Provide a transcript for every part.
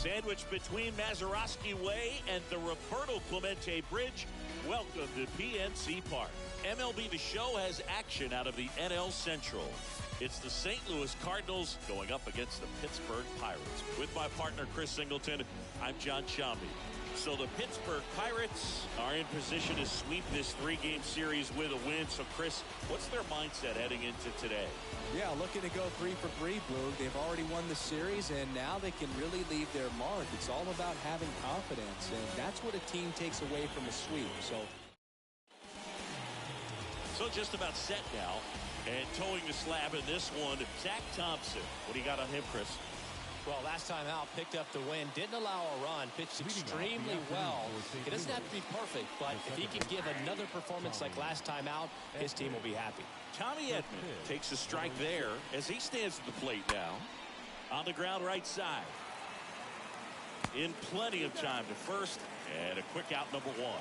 Sandwiched between Mazeroski Way and the Roberto Clemente Bridge, welcome to PNC Park. MLB The Show has action out of the NL Central. It's the St. Louis Cardinals going up against the Pittsburgh Pirates. With my partner Chris Singleton, I'm John Shambi. So the Pittsburgh Pirates are in position to sweep this three-game series with a win. So Chris, what's their mindset heading into today? Yeah, looking to go 3 for 3, Blue. They've already won the series, and now they can really leave their mark. It's all about having confidence, and that's what a team takes away from a sweep. So just about set now, and towing the slab in this one, Zach Thompson. What do you got on him, Chris? Well, last time out, picked up the win, didn't allow a run, pitched extremely well. It doesn't have to be perfect, but if he can give another performance like last time out, his team will be happy. Tommy Edman takes a strike there as he stands at the plate now. On the ground right side. In plenty of time to first, and a quick out number 1.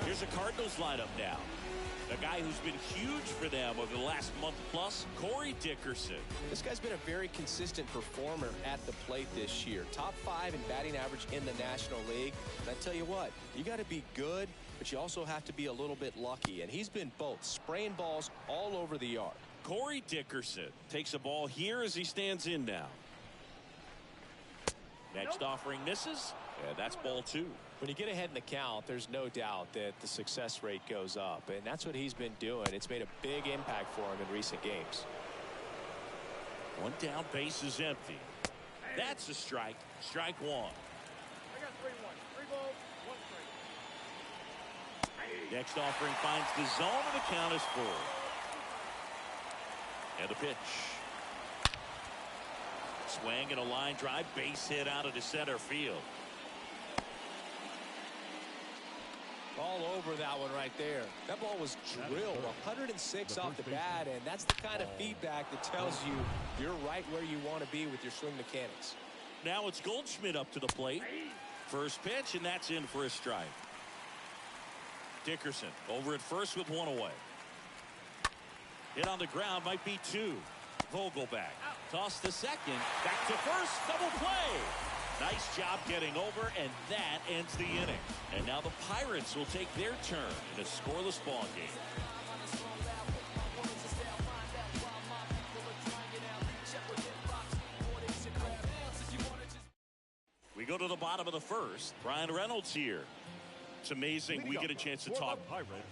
Here's a Cardinals lineup now. A guy who's been huge for them over the last month plus, Corey Dickerson. This guy's been a very consistent performer at the plate this year. Top 5 in batting average in the National League. And I tell you what, you got to be good, but you also have to be a little bit lucky. And he's been both, spraying balls all over the yard. Corey Dickerson takes a ball here as he stands in now. Next offering misses, and that's ball 2. When you get ahead in the count, there's no doubt that the success rate goes up, and that's what he's been doing. It's made a big impact for him in recent games. 1 down, base is empty. That's a strike. Strike 1. I got 3-1. 3 balls, 1 strike. Next offering finds the zone, and the count is full. And the pitch. Swing and a line drive, base hit out into center field. All over that one right there. That ball was drilled 106 off the bat, and that's the kind of feedback that tells you you're right where you want to be with your swing mechanics. Now it's Goldschmidt up to the plate. First pitch, and that's in for a strike. Dickerson over at first with 1 away. Hit on the ground, might be 2. Vogelback toss to second, back to first, double play. Nice job getting over, and that ends the inning. And now the Pirates will take their turn in a scoreless ball game. We go to the bottom of the first. Brian Reynolds here. It's amazing we get a chance to talk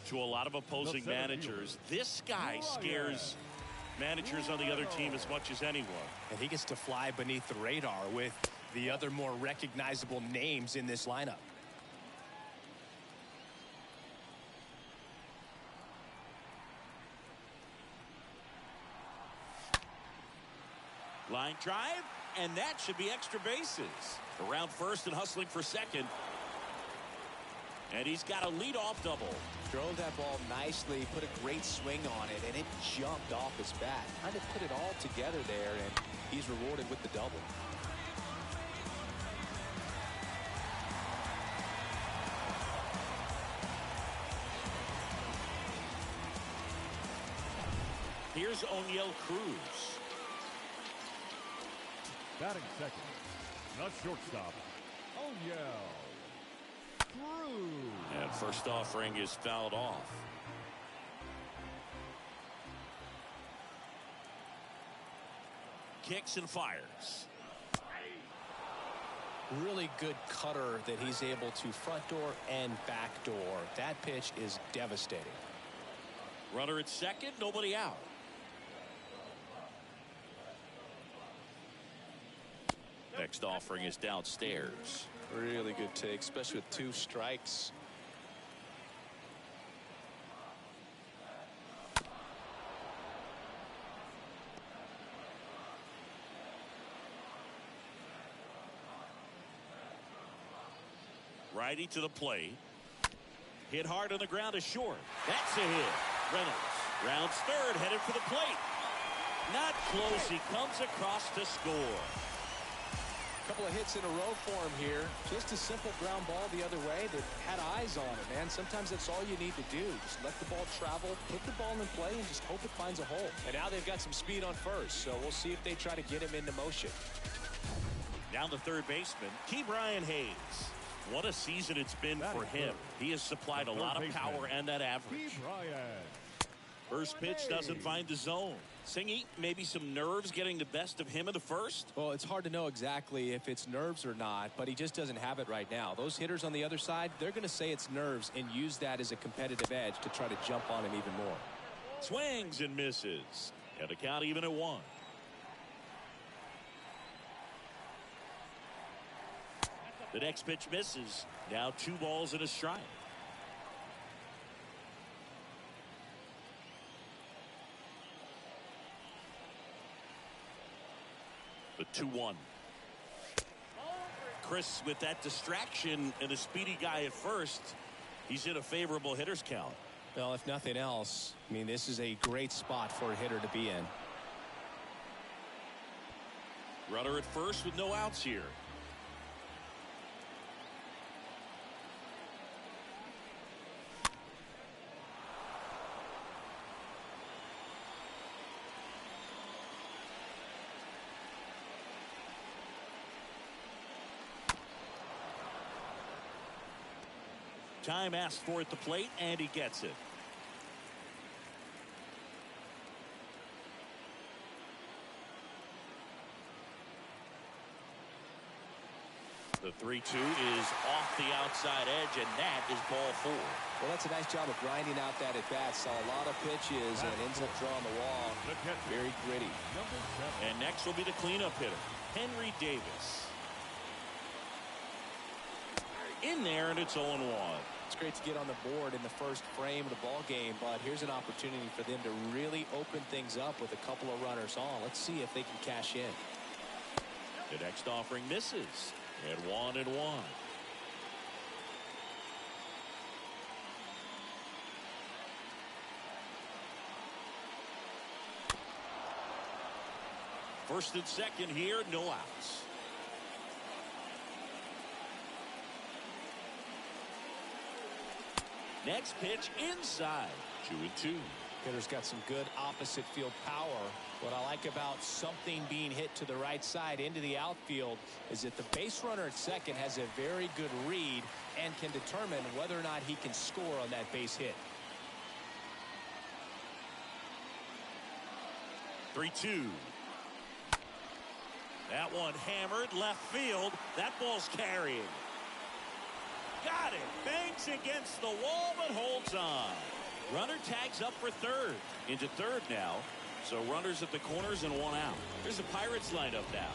to a lot of opposing managers. This guy scares managers on the other team as much as anyone. And he gets to fly beneath the radar with the other more recognizable names in this lineup. Line drive, and that should be extra bases. Around first and hustling for second. And he's got a leadoff double. Drove that ball nicely, put a great swing on it, and it jumped off his bat. Kind of put it all together there, and he's rewarded with the double. Here's O'Neill Cruz. Batting second, the shortstop, O'Neill Cruz. And first offering is fouled off. Kicks and fires. Really good cutter that he's able to front door and back door. That pitch is devastating. Runner at second, nobody out. Next offering is downstairs. Really good take, especially with 2 strikes. Righty to the plate. Hit hard on the ground is short. That's a hit. Reynolds rounds third, headed for the plate. Not close. He comes across to score. Couple of hits in a row for him here. Just a simple ground ball the other way that had eyes on it, man. Sometimes that's all you need to do. Just let the ball travel, put the ball in play, and just hope it finds a hole. And now they've got some speed on first, so we'll see if they try to get him into motion. Down the third baseman, Ke'Bryan Hayes. What a season it's been for him. He has supplied a lot of power and that average. First pitch doesn't find the zone. Singy, maybe some nerves getting the best of him in the first? Well, it's hard to know exactly if it's nerves or not, but he just doesn't have it right now. Those hitters on the other side, they're going to say it's nerves and use that as a competitive edge to try to jump on him even more. Swings and misses. Got the count even at 1. The next pitch misses. Now 2 balls and a strike. The 2-1. Chris, with that distraction and a speedy guy at first, he's in a favorable hitter's count. Well, if nothing else, I mean, this is a great spot for a hitter to be in. Runner at first with no outs here. Time asked for at the plate, and he gets it. The 3-2 is off the outside edge, and that is ball 4. Well, that's a nice job of grinding out that at bat. Saw a lot of pitches and ends up drawing the wall. Very gritty. And next will be the cleanup hitter, Henry Davis. In there, and it's 0-1. It's great to get on the board in the first frame of the ball game, but here's an opportunity for them to really open things up with a couple of runners on. Let's see if they can cash in. The next offering misses at 1-1. First and second here, no outs. Next pitch inside. 2-2. Hitter's got some good opposite field power. What I like about something being hit to the right side into the outfield is that the base runner at second has a very good read and can determine whether or not he can score on that base hit. 3-2. That one hammered left field. That ball's carrying. Got it. Bangs against the wall, but holds on. Runner tags up for third. Into third now. So runners at the corners and 1 out. There's a Pirates lineup now.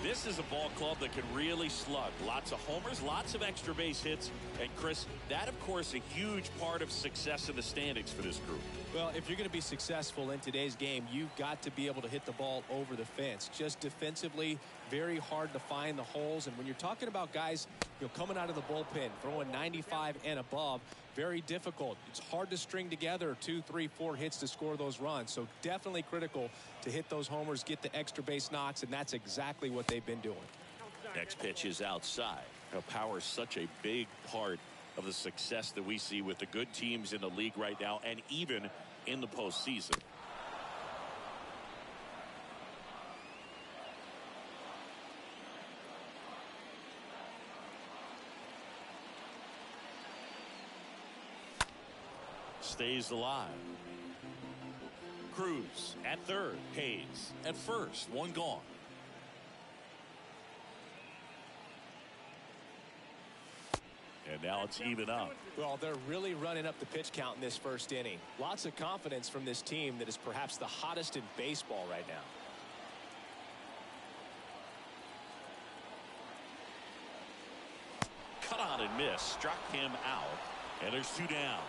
This is a ball club that can really slug. Lots of homers, lots of extra base hits. And Chris, that of course a huge part of success in the standings for this group. Well, if you're going to be successful in today's game, you've got to be able to hit the ball over the fence. Just defensively, very hard to find the holes. And when you're talking about guys, coming out of the bullpen, throwing 95 and above, very difficult. It's hard to string together 2, 3, 4 hits to score those runs. So definitely critical to hit those homers, get the extra base knocks, and that's exactly what they've been doing. Next pitch is outside. Now, power is such a big part of the success that we see with the good teams in the league right now and even in the postseason. Stays alive. Cruz at third. Hayes at first. 1 gone. And now it's even up. Well, they're really running up the pitch count in this first inning. Lots of confidence from this team that is perhaps the hottest in baseball right now. Cut on and miss. Struck him out. And there's 2 down.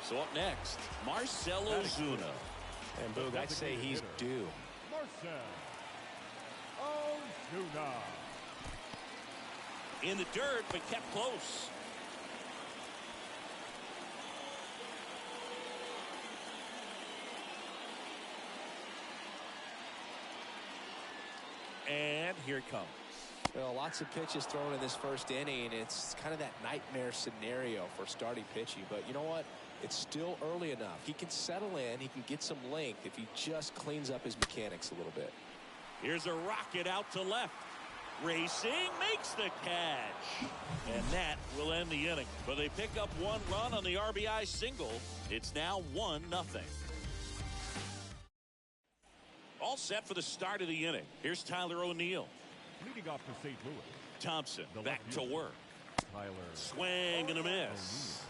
So up next, Marcell Ozuna. And Boog, I'd say he's due. Marcell Ozuna. In the dirt, but kept close. And here it comes. Well, lots of pitches thrown in this first inning. It's kind of that nightmare scenario for starting pitching. But you know what? It's still early enough. He can settle in. He can get some length if he just cleans up his mechanics a little bit. Here's a rocket out to left. Racing makes the catch. And that will end the inning. But they pick up one run on the RBI single. It's now 1-0. All set for the start of the inning. Here's Tyler O'Neill. Leading off for St. Louis. Thompson The back left to fielder, work. Tyler Swing and a miss.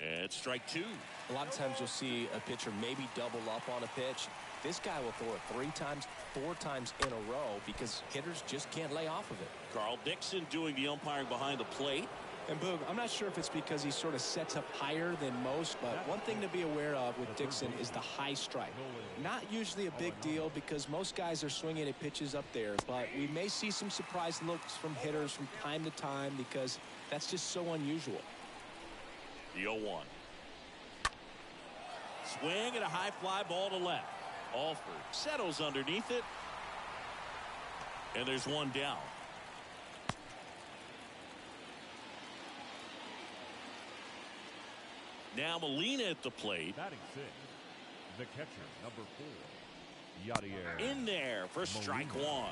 And strike two. A lot of times you'll see a pitcher maybe double up on a pitch. This guy will throw it 3 times, 4 times in a row because hitters just can't lay off of it. Carl Dixon doing the umpiring behind the plate. And Boog, I'm not sure if it's because he sort of sets up higher than most, but one thing to be aware of with Dixon is the high strike. Not usually a big deal because most guys are swinging at pitches up there, but we may see some surprise looks from hitters from time to time because that's just so unusual. The 0-1. Swing and a high fly ball to left. Alford settles underneath it. And there's one down. Now Molina at the plate. batting 6. The catcher, number 4. Yadier. In there for strike Molina. 1.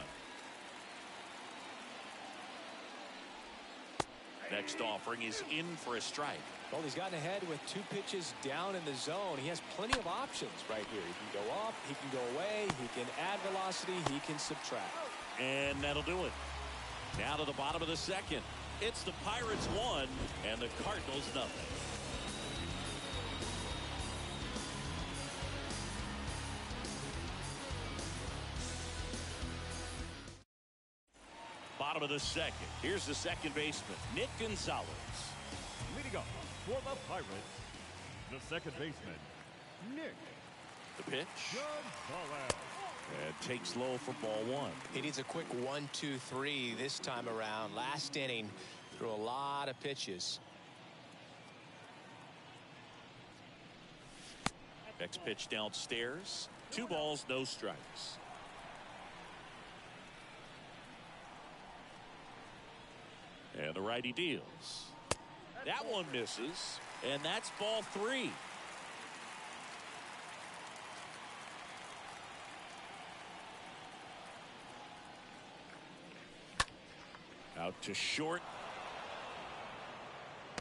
Next offering is in for a strike. Well, he's gotten ahead with 2 pitches down in the zone. He has plenty of options right here. He can go up, he can go away, he can add velocity, he can subtract. And that'll do it. Now to the bottom of the second. It's the Pirates 1 and the Cardinals nothing. Bottom of the second. Here's the second baseman, Nick Gonzalez. Leading up for the Pirates, the second baseman, Nick The pitch. Gonzalez. And takes low for ball 1. He needs a quick 1-2-3 this time around. Last inning, threw a lot of pitches. Next pitch downstairs. 2 balls, no strikes. And the righty deals. That one misses. And that's ball 3. Out to short.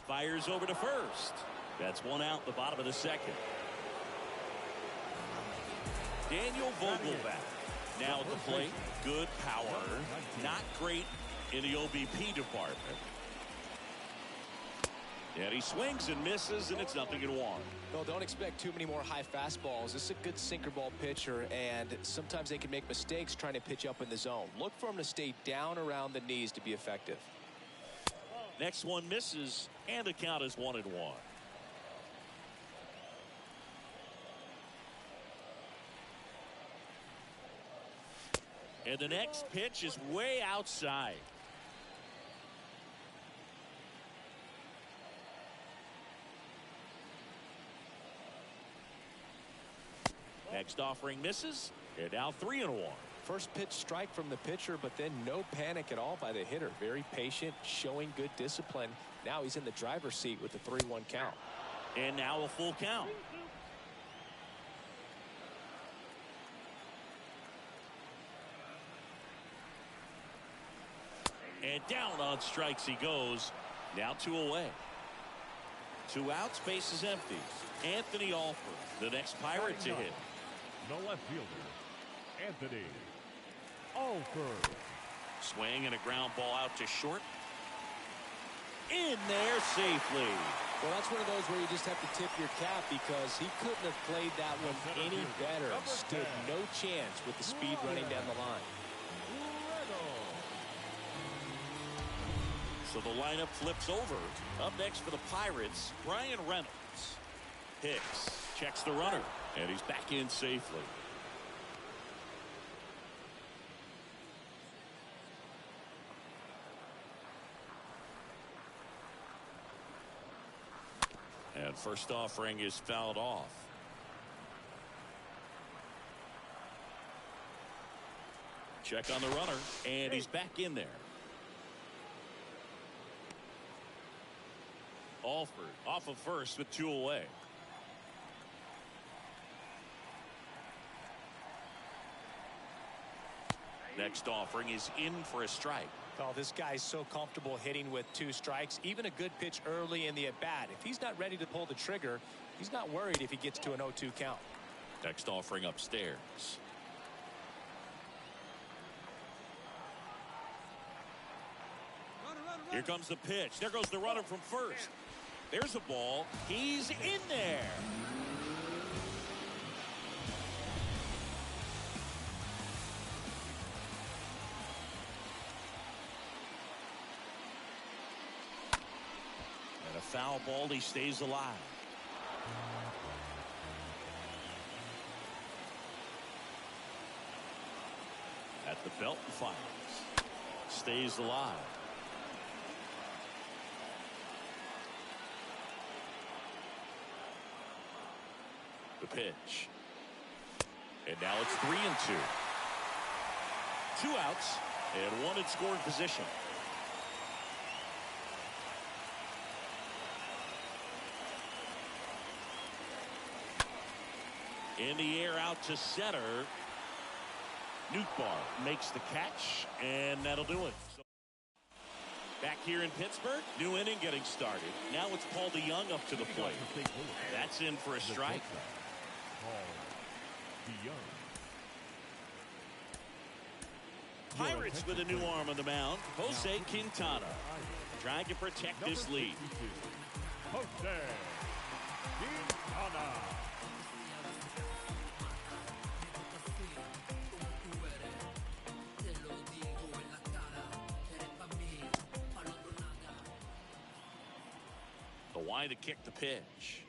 Fires over to first. That's 1 out, the bottom of the second. Daniel Vogelbach now at the plate. Good power. Not great in the OBP department. And he swings and misses, and it's 0-1. Well, don't expect too many more high fastballs. This is a good sinker ball pitcher, and sometimes they can make mistakes trying to pitch up in the zone. Look for him to stay down around the knees to be effective. Next one misses, and the count is 1-1. And the next pitch is way outside. Next offering misses, and now 3-1. First pitch strike from the pitcher, but then no panic at all by the hitter. Very patient, showing good discipline. Now he's in the driver's seat with the 3-1 count. And now a full count. And down on strikes he goes. Now 2 away. 2 outs, base is empty. Anthony Alford, the next Pirate to hit. The left fielder, Anthony Alford. Swing and a ground ball out to short. In there safely. Well, that's one of those where you just have to tip your cap because he couldn't have played that one any better. Stood no chance with the speed running down the line. So the lineup flips over. Up next for the Pirates, Brian Reynolds. Hicks checks the runner, and he's back in safely. And first offering is fouled off. Check on the runner, and he's back in there. Alford off of first with 2 away. Next offering is in for a strike. Oh, this guy's so comfortable hitting with 2 strikes. Even a good pitch early in the at-bat. If he's not ready to pull the trigger, he's not worried if he gets to an 0-2 count. Next offering upstairs. Here comes the pitch. There goes the runner from first. There's a ball. He's in there. And a foul ball. He stays alive. At the belt and fires. Stays alive. The pitch. And now it's 3-2. 2 outs and 1 in scoring position. In the air out to center. Nootbaar makes the catch, and that'll do it. So back here in Pittsburgh, new inning getting started. Now it's Paul DeYoung up to the plate. That's in for a strike. Pirates with a new arm on the mound, Jose Quintana, trying to protect his lead. Jose Quintana. The wind to kick the pitch.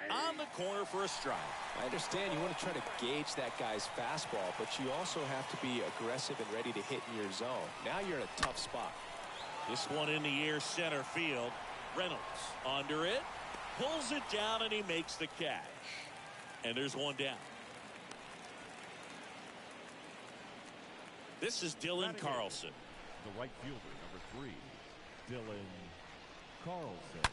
On the corner for a strike. I understand you want to try to gauge that guy's fastball, but you also have to be aggressive and ready to hit in your zone. Now you're in a tough spot. This one in the air center field. Reynolds under it. Pulls it down and he makes the catch. And there's one down. This is Dylan Carlson. The right fielder, number 3, Dylan Carlson.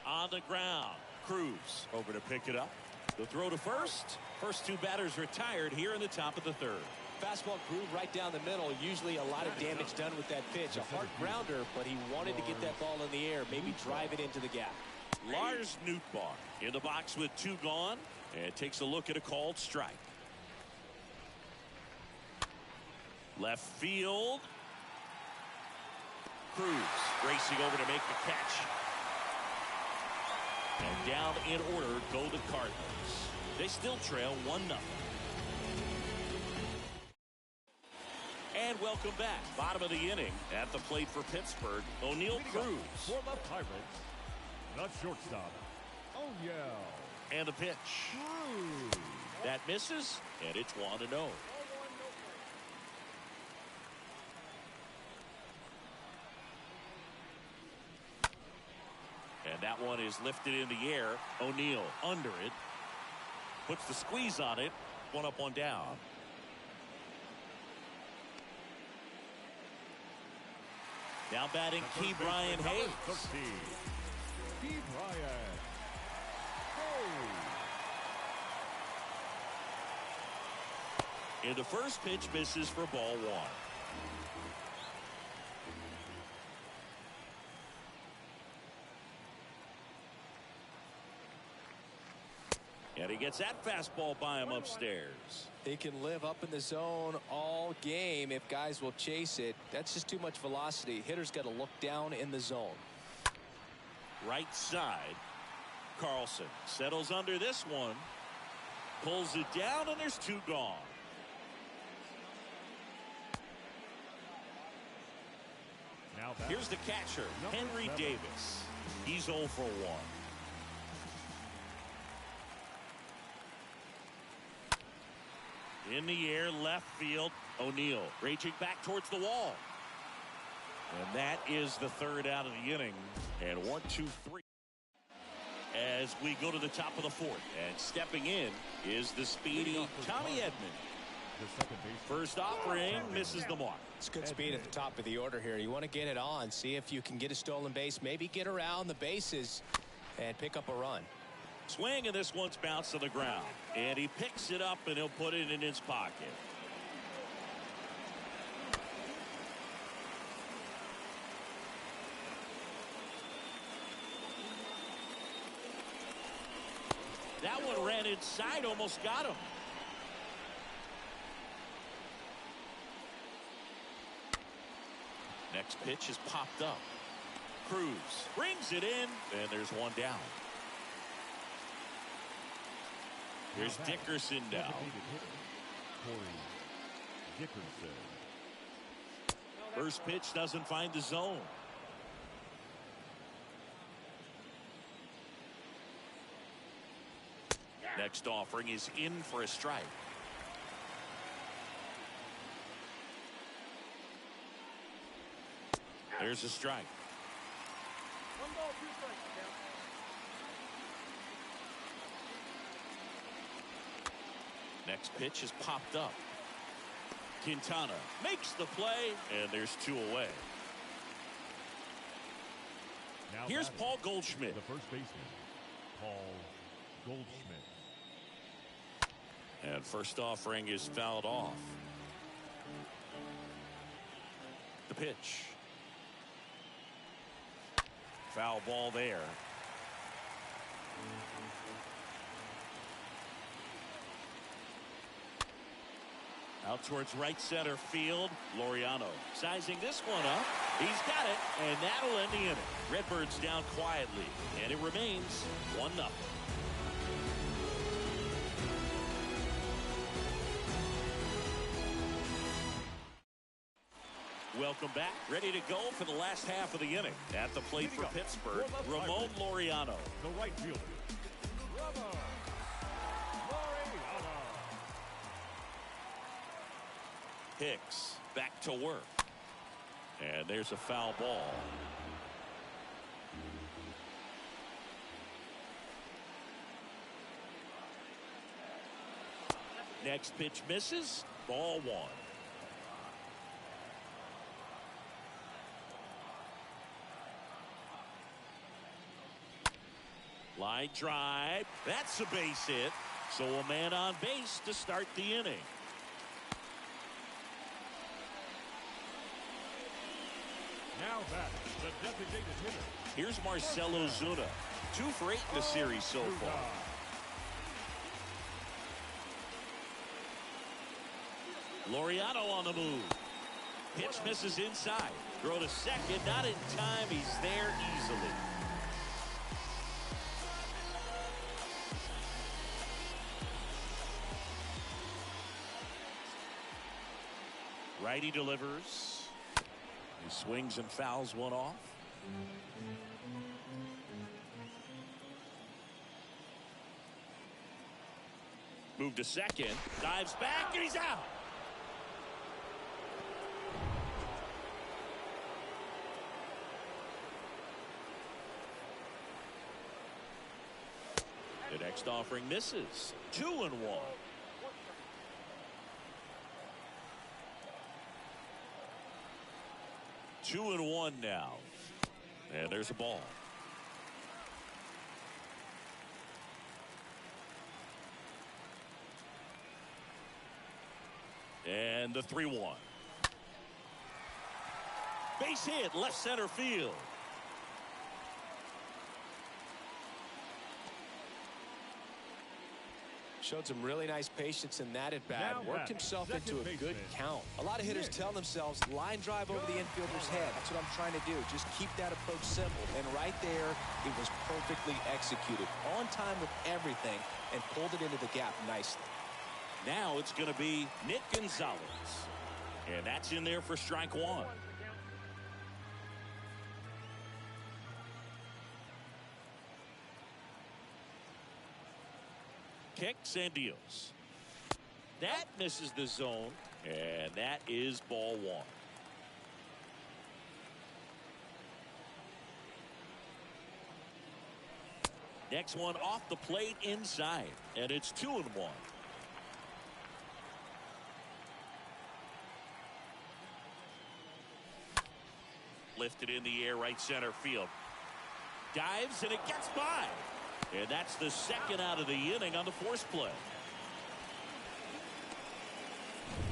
On the ground. Cruz over to pick it up. The throw to first. First 2 batters retired here in the top of the 3rd. Fastball groove right down the middle. Usually a lot of damage done with that pitch. A hard grounder, but he wanted to get that ball in the air, maybe drive it into the gap. Lars Nootbaar in the box with 2 gone, and takes a look at a called strike. Left field. Cruz racing over to make the catch. And down in order go the Cardinals. They still trail 1-0. And welcome back. Bottom of the inning at the plate for Pittsburgh, O'Neill Cruz. For the Pirates, the shortstop, O'Neill. And the pitch. Cruz. That misses, and it's 1-0. And that one is lifted in the air. O'Neill under it. Puts the squeeze on it. 1 up, 1 down. Now batting Key Brian Hayes. Key Brian Hayes. In the first pitch, misses for ball 1. And he gets that fastball by him upstairs. He can live up in the zone all game if guys will chase it. That's just too much velocity. Hitter's got to look down in the zone. Right side. Carlson settles under this one. Pulls it down, and there's 2 gone. Now here's the catcher, Henry Davis. He's 0 for 1. In the air, left field, O'Neill reaching back towards the wall. And that is the 3rd out of the inning. And 1, 2, 3. As we go to the top of the 4th. And stepping in is the speedy Tommy Edman. The second base. First offering misses the mark. It's good speed at the top of the order here. You want to get it on, see if you can get a stolen base, maybe get around the bases and pick up a run. Swing, and this one's bounced to the ground. And he picks it up, and he'll put it in his pocket. That one ran inside, almost got him. Next pitch is popped up. Cruz brings it in, and there's one down. Here's Dickerson down. First pitch doesn't find the zone. Next offering is in for a strike. There's a strike. 1 ball, 2 strikes. Next pitch is popped up. Quintana makes the play, and there's 2 away. Now here's Paul Goldschmidt. The first baseman, Paul Goldschmidt. And first offering is fouled off. The pitch. Foul ball there. Out towards right center field. Laureano sizing this one up. He's got it, and that'll end the inning. Redbirds down quietly, and it remains 1-0. Welcome back. Ready to go for the last half of the inning. At the plate for Pittsburgh, Ramon Laureano. The right fielder, Ramon Laureano. Hicks back to work. And there's a foul ball. Next pitch misses. Ball 1. Line drive. That's a base hit. So a man on base to start the inning. Now back, the designated hitter. Here's Marcell Ozuna. 2 for 8 in the series so far. Laureano on the move. Pitch misses inside. Throw to second. Not in time. He's there easily. Righty delivers. He swings and fouls one off. Move to second. Dives back, and he's out. The next offering misses. 2-1. 2-1 now. And there's a ball. And the 3-1. Base hit, left center field. Showed some really nice patience in that at bat. Worked himself into a good count. A lot of hitters tell themselves, line drive over the infielder's head. That's what I'm trying to do. Just keep that approach simple. And right there, it was perfectly executed. On time with everything, and pulled it into the gap nicely. Now it's going to be Nick Gonzalez. And that's in there for strike 1. Kicks and deals. That misses the zone, and that is ball 1. Next one off the plate inside, and it's 2-1. lifted in the air right center field. Dives and it gets by. And that's the second out of the inning on the force play.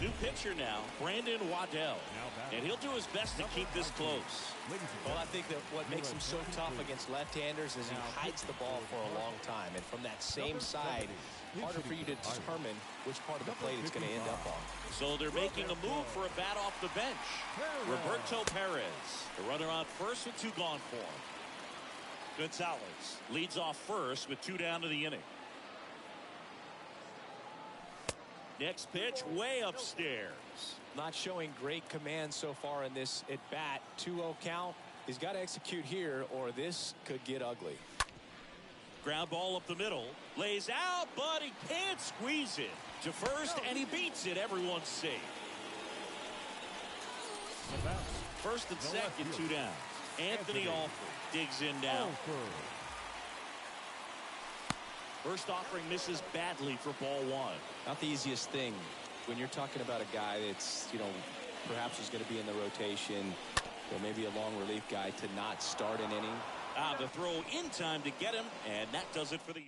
New pitcher now, Brandon Waddell. And he'll do his best to keep this close. Well, I think that what makes him so tough against left-handers is he hides the ball for a long time. And from that same side, harder for you to determine which part of the plate it's going to end up on. So they're making a move for a bat off the bench. Roberto Perez, the runner on first with 2 gone for him. Gonzalez leads off first with 2 down to the inning. Next pitch way upstairs. Not showing great command so far in this at bat. 2-0 count. He's got to execute here or this could get ugly. Ground ball up the middle. Lays out, but he can't squeeze it to first, and he beats it. Everyone's safe. First and second, 2 down. Anthony Alford digs in down. First offering misses badly for ball 1. Not the easiest thing when you're talking about a guy that's, perhaps is going to be in the rotation, or maybe a long relief guy, to not start an inning. The throw in time to get him, and that does it for the.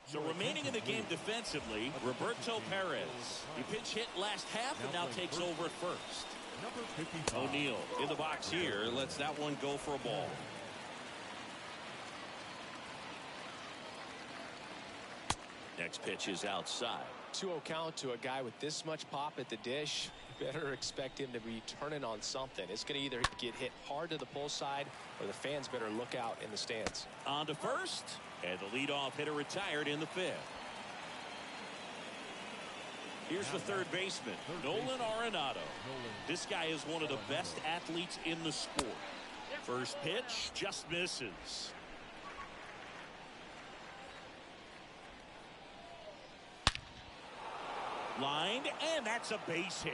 So remaining in the game defensively, Roberto Perez. He pinch hit last half and now takes over at first. O'Neill in the box here lets that one go for a ball. Next pitch is outside. 2-0 count to a guy with this much pop at the dish. Better expect him to be turning on something. It's going to either get hit hard to the pull side or the fans better look out in the stands. On to first, and the leadoff hitter retired in the 5th. Here's the third baseman, Nolan Arenado. This guy is one of the best athletes in the sport. First pitch just misses. Lined, and that's a base hit.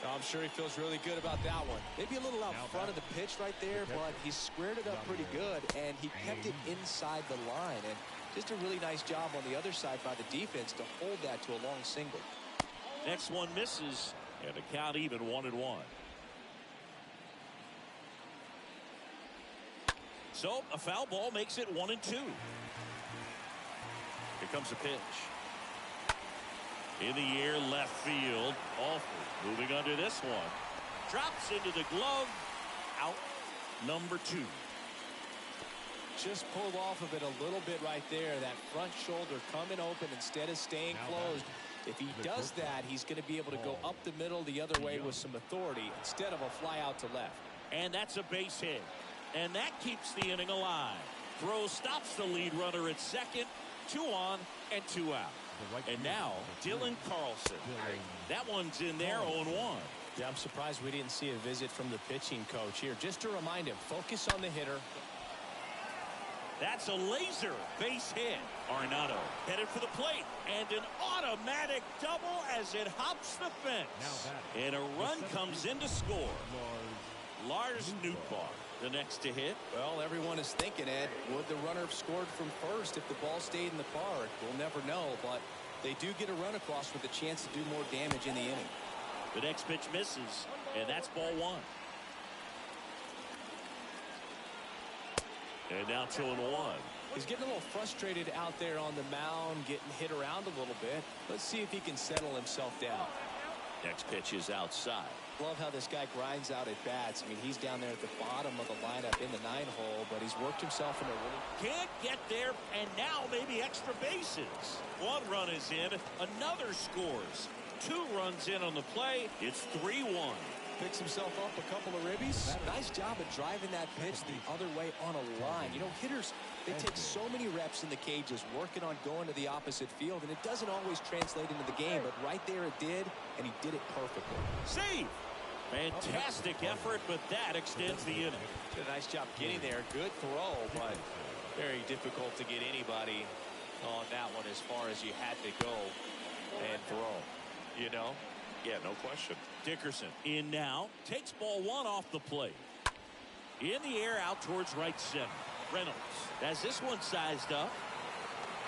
I'm sure he feels really good about that one. Maybe a little out front of the pitch right there, but he squared it up pretty good, and he kept it inside the line. And just a really nice job on the other side by the defense to hold that to a long single. Next one misses, and the count even 1-1. So a foul ball makes it 1-2. Here comes the pitch. In the air, left field. Alford moving under this one. Drops into the glove. Out number 2. Just pulled off of it a little bit right there. That front shoulder coming open instead of staying closed. If he does that, he's going to be able to go up the middle the other way with some authority instead of a fly out to left. And that's a base hit. And that keeps the inning alive. Throw stops the lead runner at second. 2 on and 2 out. And now Dylan Carlson. That one's in there, 0-1. Yeah, I'm surprised we didn't see a visit from the pitching coach here. Just to remind him, focus on the hitter. That's a laser base hit. Arenado headed for the plate. And an automatic double as it hops the fence. And a run comes in to score. Lars Nootbaar, the next to hit. Well, everyone is thinking, Ed, would the runner have scored from first if the ball stayed in the park? We'll never know, but they do get a run across with a chance to do more damage in the inning. The next pitch misses, and that's ball 1. And now 2-1. He's getting a little frustrated out there on the mound, getting hit around a little bit. Let's see if he can settle himself down. Next pitch is outside. Love how this guy grinds out at bats. I mean, he's down there at the bottom of the lineup in the 9-hole, but he's worked himself in a really... Can't get there, and now maybe extra bases. 1 run is in, another scores. 2 runs in on the play. It's 3-1. Picks himself up a couple of ribbies. Nice job at driving that pitch the other way on a line. You know, hitters, they take so many reps in the cages working on going to the opposite field, and it doesn't always translate into the game, but right there it did, and he did it perfectly. Save! Fantastic effort, but that extends the inning. Did a nice job getting there. Good throw, but very difficult to get anybody on that one as far as you had to go and throw. You know? Yeah, no question. Dickerson in now. Takes ball 1 off the plate. In the air out towards right center. Reynolds has this one sized up.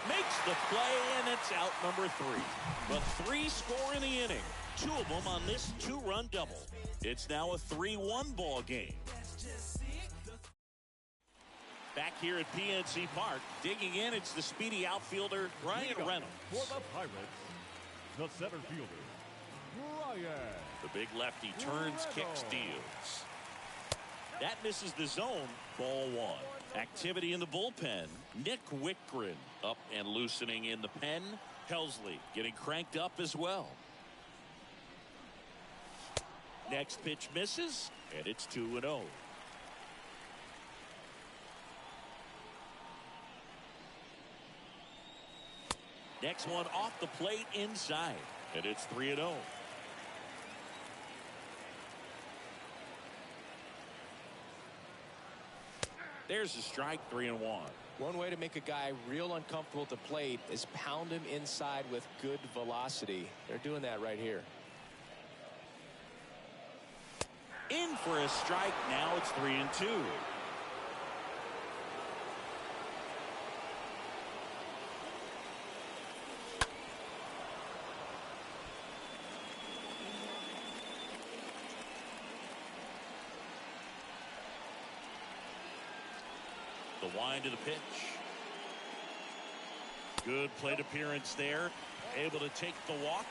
Makes the play, and it's out number 3. But 3 score in the inning. 2 of them on this 2-run double. It's now a 3-1 ball game. Back here at PNC Park, digging in, it's the speedy outfielder, Brian Reynolds. For the Pirates, the center fielder, Brian. The big lefty turns, kicks, deals. That misses the zone. Ball 1. Activity in the bullpen. Nick Wickgren up and loosening in the pen. Helsley getting cranked up as well. Next pitch misses, and it's 2-0. Next one off the plate inside, and it's 3-0. There's a strike, 3-1. One way to make a guy real uncomfortable at the plate is pound him inside with good velocity. They're doing that right here. In for a strike. Now it's 3-2. The wind of the pitch. Good plate appearance there. Able to take the walk.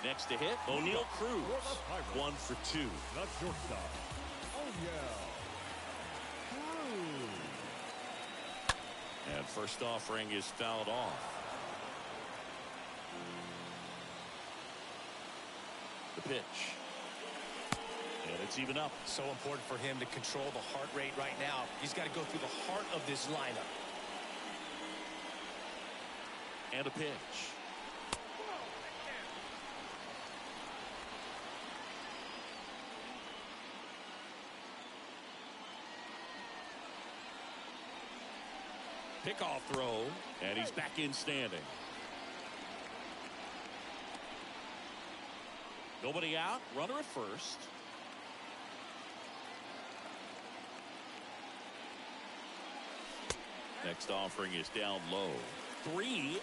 Next to hit, O'Neal Cruz. 1 for 2. The shortstop, O'Neal Cruz. And first offering is fouled off. The pitch. And it's even up. So important for him to control the heart rate right now. He's got to go through the heart of this lineup. And a pitch. Pickoff throw, and he's back in standing. Nobody out, runner at first. Next offering is down low. 3-1.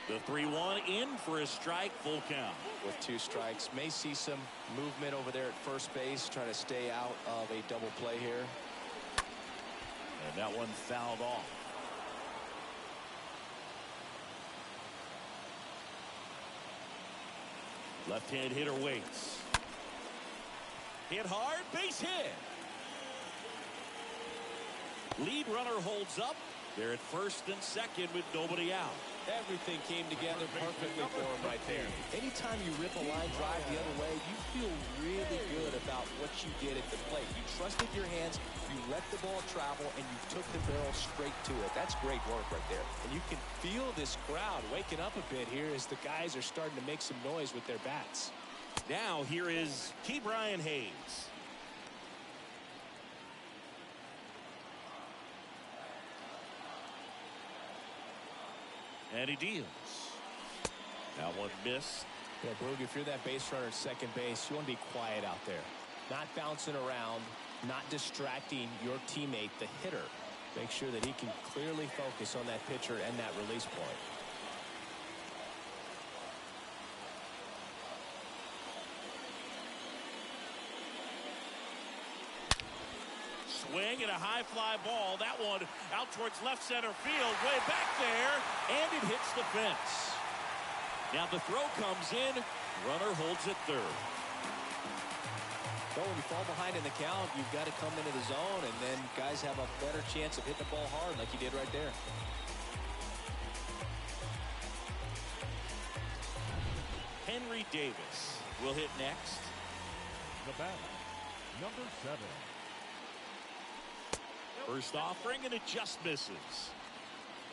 The 3-1 in for a strike, full count. With 2 strikes, may see some movement over there at first base, trying to stay out of a double play here. And that one fouled off. Left-hand hitter waits. Hit hard, base hit. Lead runner holds up. They're at first and second with nobody out. Everything came together perfectly for him right there. Anytime you rip a line drive the other way, you feel really good about what you did at the plate. You trusted your hands, you let the ball travel, and you took the barrel straight to it. That's great work right there. And you can feel this crowd waking up a bit here as the guys are starting to make some noise with their bats. Now here is Ke'Bryan Hayes. And he deals. That one missed. Yeah, Boog, if you're that base runner at second base, you want to be quiet out there. Not bouncing around, not distracting your teammate, the hitter. Make sure that he can clearly focus on that pitcher and that release point. Swing and a high fly ball. That one out towards left center field. Way back there. And it hits the fence. Now the throw comes in. Runner holds at third. Well, when you fall behind in the count, you've got to come into the zone, and then guys have a better chance of hitting the ball hard like you did right there. Henry Davis will hit next. The batter, number 7. First offering, and it just misses.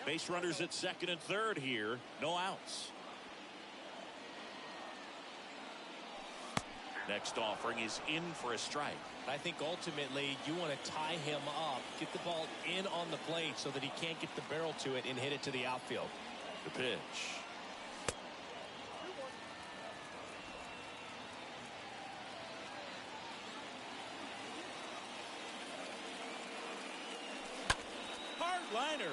Base runners at second and third here. No outs. Next offering is in for a strike. I think ultimately you want to tie him up, get the ball in on the plate so that he can't get the barrel to it and hit it to the outfield. The pitch. liner.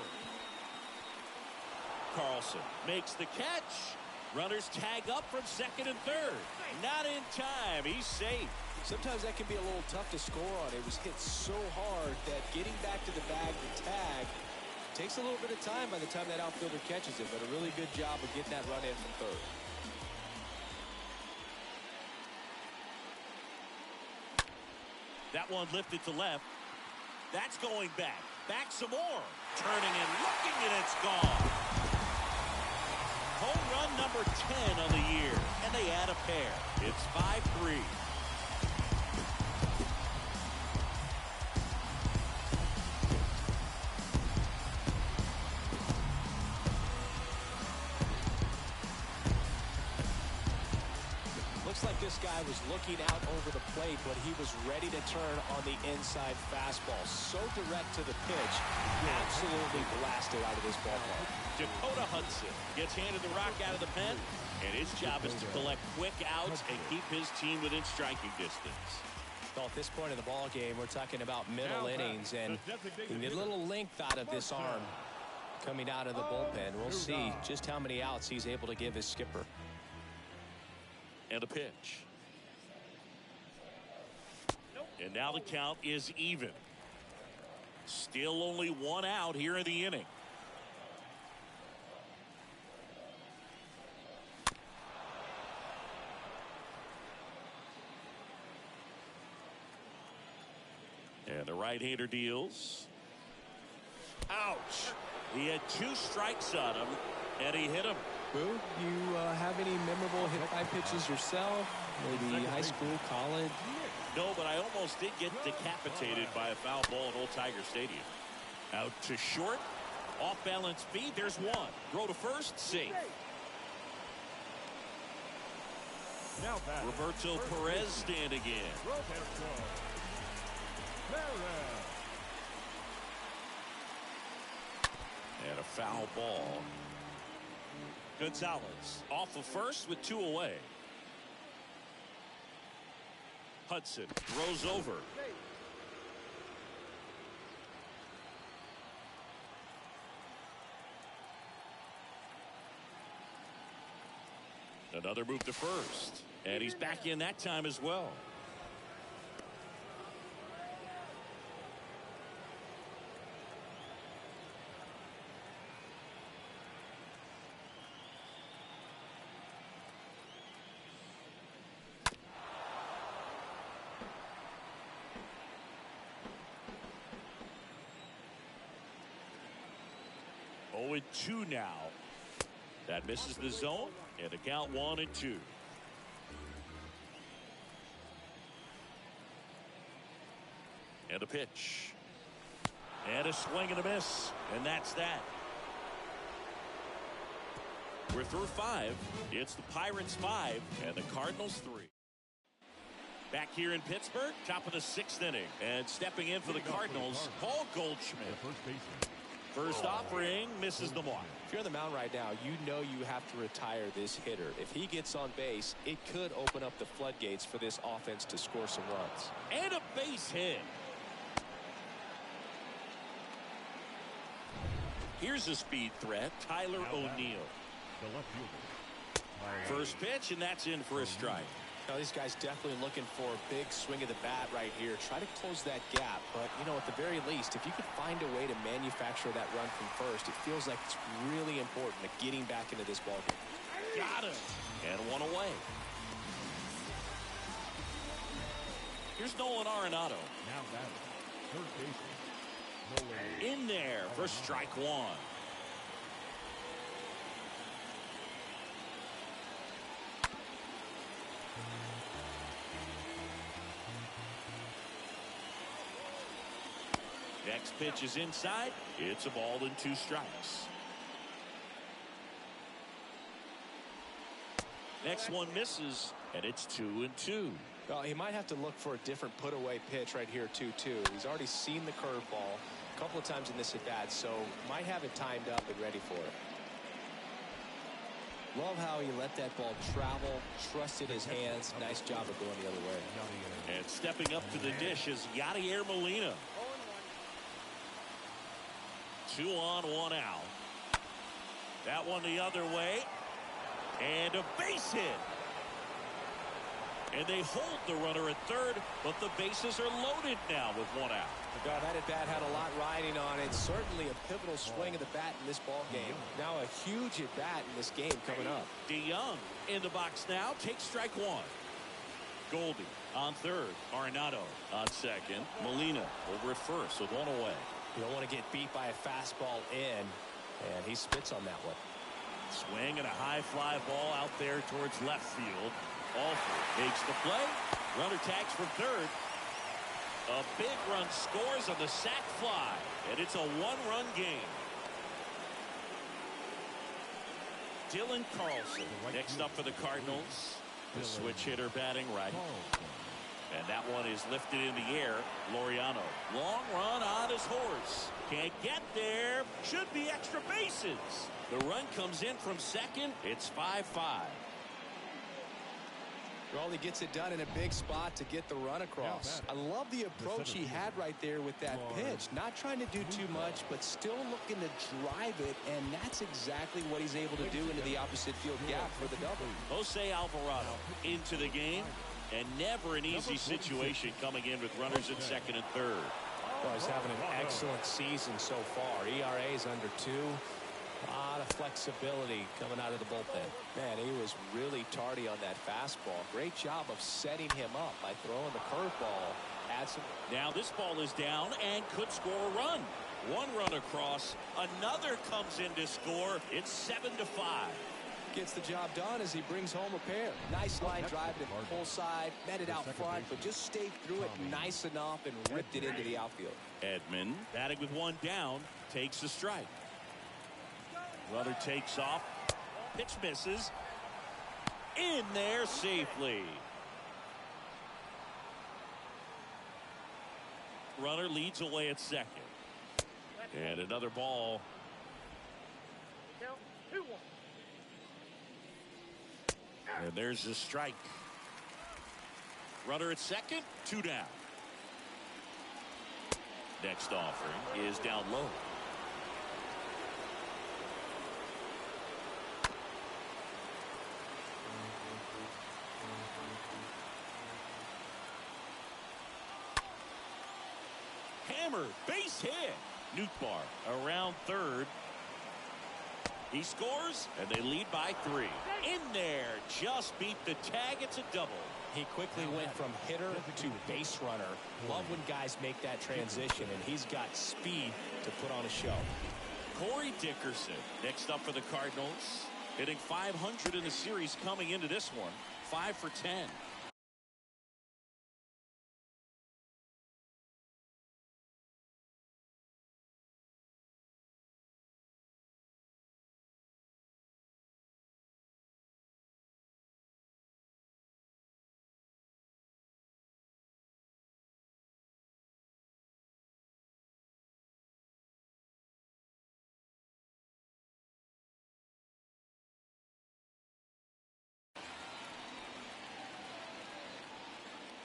Carlson makes the catch. Runners tag up from second and third. Not in time. He's safe. Sometimes that can be a little tough to score on. It was hit so hard that getting back to the bag to tag takes a little bit of time by the time that outfielder catches it, but a really good job of getting that run in from third. That one lifted to left. That's going back. Back some more. Turning and looking, and it's gone. Home run number 10 on the year, and they add a pair. It's 5-3. Looks like this guy was looking out over the plate, but he was ready to turn on the inside fastball. So direct to the pitch. Absolutely blasted out of this ballpark. Dakota Hudson gets handed the rock out of the pen, and his job is to collect quick outs and keep his team within striking distance. Well, at this point in the ball game, we're talking about middle innings, and you get a little length out of this arm coming out of the bullpen. We'll see just how many outs he's able to give his skipper. And a pitch. And now the count is even. Still only one out here in the inning. And the right-hander deals. Ouch. He had 2 strikes on him, and he hit him. Boo, you have any memorable hit-by pitches yourself? Maybe high school, college? No, but I almost did get decapitated by a foul ball at Old Tiger Stadium. Out to short. Off-balance feed. There's one. Throw to first. Safe. Now back. Roberto Perez standing in. Roberto Perez. And a foul ball. Gonzalez off of first with 2 away. Hudson throws over. Another move to first. And he's back in that time as well. Oh, 2 now. That misses the zone, and the count 1-2. And a pitch. And a swing and a miss. And that's that. We're through 5. It's the Pirates 5 and the Cardinals 3. Back here in Pittsburgh, top of the 6th inning. And stepping in for the Cardinals, Paul Goldschmidt. First baseman. First offering misses the mark. If you're on the mound right now, you know you have to retire this hitter. If he gets on base, it could open up the floodgates for this offense to score some runs. And a base hit. Here's a speed threat, Tyler O'Neill. The left fielder. First pitch, and that's in for a strike. Now, these guys definitely looking for a big swing of the bat right here. Try to close that gap. But, you know, at the very least, if you could find a way to manufacture that run from first, it feels like it's really important to getting back into this ballgame. Got him. And one away. Here's Nolan Arenado. Now batting. Third baseman. In there for strike 1. Next pitch is inside. It's a ball and 2 strikes. Next one misses, and it's 2-2. Well, he might have to look for a different put-away pitch right here, 2-2. He's already seen the curveball a couple of times in this at-bat, so might have it timed up and ready for it. Love how he let that ball travel, trusted his hands. Nice job of going the other way. And stepping up to the dish is Yadier Molina. 2 on, 1 out. That one the other way. And a base hit. And they hold the runner at third, but the bases are loaded now with 1 out. Well, that at bat had a lot riding on it. Certainly a pivotal swing of the bat in this ball game. Now a huge at bat in this game coming up. DeYoung in the box now. Takes strike 1. Goldie on third. Arenado on second. Molina over at first with 1 away. You don't want to get beat by a fastball in, and he spits on that one. Swing and a high fly ball out there towards left field. Alford makes the play. Runner tags from third. A big run scores on the sac fly, and it's a 1-run game. Dylan Carlson next up for the Cardinals. The switch hitter batting right. And that one is lifted in the air. Laureano. Long run on his horse. Can't get there. Should be extra bases. The run comes in from second. It's 5-5. Well, he gets it done in a big spot to get the run across. I love the approach he had right there with that pitch. Not trying to do too much, but still looking to drive it, and that's exactly what he's able to do into the opposite field gap for the double. Jose Alvarado into the game, and never an easy situation coming in with runners at second and third. Well, he's having an excellent season so far. ERA is under 2. A lot of flexibility coming out of the bullpen. Man, he was really tardy on that fastball. Great job of setting him up by throwing the curveball. Now this ball is down and could score a run. 1 run across. Another comes in to score. It's 7-5. Gets the job done as he brings home a pair. Nice line drive to the pull side. Met it out front, but just stayed through it nice enough and ripped it into the outfield. Edman batting with 1 down. Takes a strike. Runner takes off. Pitch misses. In there safely. Runner leads away at second. And another ball. Count 2-1. And there's a strike. Runner at second. 2 down. Next offering is down low. Hammered, base hit. Nootbaar around third. He scores, and they lead by 3. In there, just beat the tag. It's a double. He quickly went from hitter to base runner. Love when guys make that transition, and he's got speed to put on a show. Corey Dickerson next up for the Cardinals. Hitting .500 in the series coming into this one. 5 for 10.